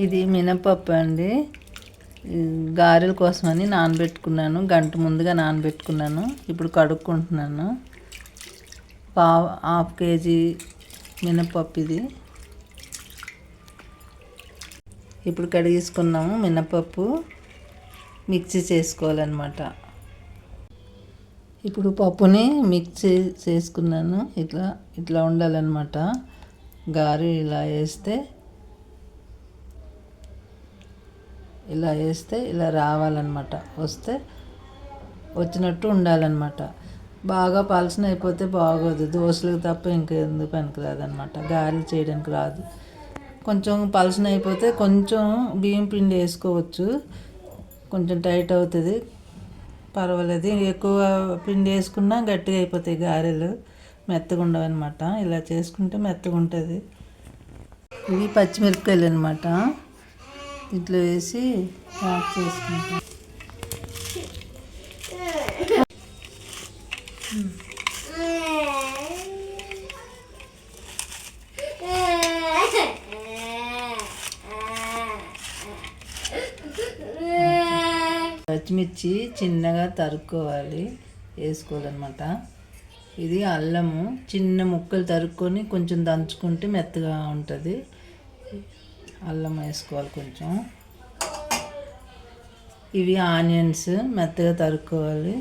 ఇది మినపప్పు అండి. గారెల కోసమని నానబెట్టుకున్నాను. గంట ముందుగా నానబెట్టుకున్నాను. ఇప్పుడు కడుక్కుంటున్నాను. హాఫ్ కేజీ మినపప్పు ఇది. ఇప్పుడు కడిగేసుకున్నాము. మినపప్పు మిక్సీ చేసుకోవాలన్నమాట. ఇప్పుడు పప్పుని మిక్సీ చేసుకున్నాను. ఇట్లా ఉండాలన్నమాట. గారె ఇలా వేస్తే ఇలా రావాలన్నమాట. వచ్చినట్టు ఉండాలన్నమాట. బాగా పలచన అయిపోతే బాగోదు. దోశలకు తప్ప ఇంకెందుకు పనికిరాదన్నమాట. గారెలు చేయడానికి రాదు. కొంచెం పలచన అయిపోతే కొంచెం బియ్యం పిండి వేసుకోవచ్చు. కొంచెం టైట్ అవుతుంది, పర్వాలేదు. ఎక్కువ పిండి వేసుకున్నా గట్టిగా అయిపోతాయి గారెలు, మెత్తగా ఉండవు అనమాట. ఇలా చేసుకుంటే మెత్తగా ఉంటుంది. ఇవి పచ్చిమిరపకాయలు అనమాట. ఇట్లా వేసి యాడ్ చేసుకుంటాం. పచ్చిమిర్చి చిన్నగా తరుక్కోవాలి, వేసుకోవాలన్నమాట. ఇది అల్లము చిన్న ముక్కలు తరుక్కొని కొంచెం దంచుకుంటే మెత్తగా ఉంటుంది. అల్లం వేసుకోవాలి కొంచెం. ఇవి ఆనియన్స్ మెత్తగా తరుక్కోవాలి.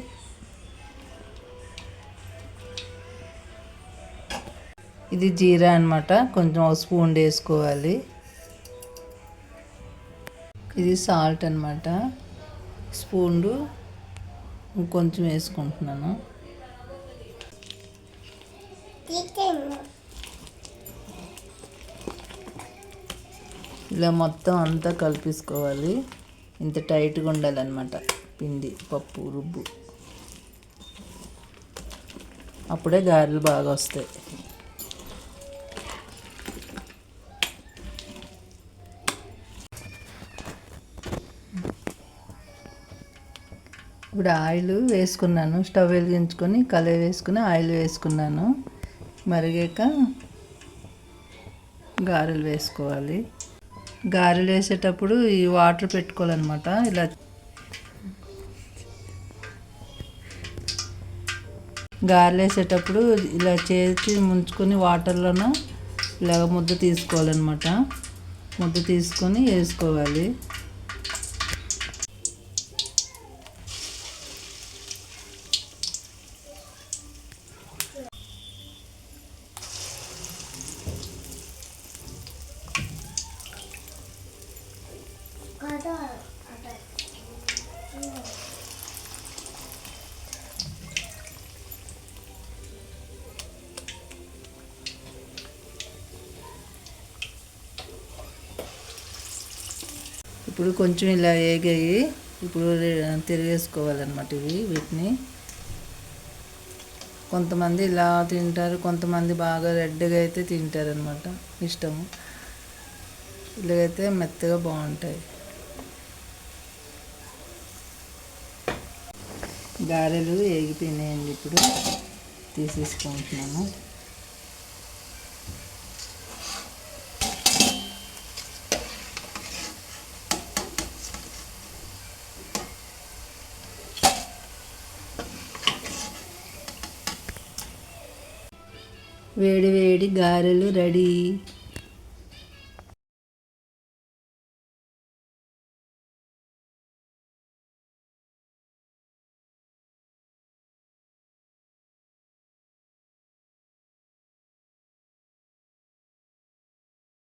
ఇది జీరా అన్నమాట. కొంచెం ఒక స్పూన్ వేసుకోవాలి. ఇది సాల్ట్ అన్నమాట. స్పూన్లు కొంచెం వేసుకుంటున్నాను. ఇలా మొత్తం అంతా కలిపేసుకోవాలి. ఇంత టైట్గా ఉండాలన్నమాట పిండి, పప్పు రుబ్బు. అప్పుడే గారెలు బాగా వస్తాయి. ఇప్పుడు ఆయిల్ వేసుకున్నాను. స్టవ్ వెలిగించుకొని కళాయి వేసుకుని ఆయిల్ వేసుకున్నాను. మరిగాక గారెలు వేసుకోవాలి. గారెలు వేసేటప్పుడు ఈ వాటర్ పెట్టుకోవాలన్నమాట. ఇలా గారెలు వేసేటప్పుడు ఇలా చేతి ముంచుకొని వాటర్లోన ఇలా ముద్ద తీసుకోవాలన్నమాట. ముద్ద తీసుకొని వేసుకోవాలి. ఇప్పుడు కొంచెం ఇలా వేగాయి. ఇప్పుడు తిరిగేసుకోవాలన్నమాట. వీటిని కొంతమంది ఇలా తింటారు, కొంతమంది బాగా రెడ్గా అయితే తింటారనమాట. ఇష్టము. ఇలాగైతే మెత్తగా బాగుంటాయి. గారెలు వేగిపోయినాయండి. ఇప్పుడు తీసేసుకుంటున్నాను. వేడి వేడి గారెలు రెడీ.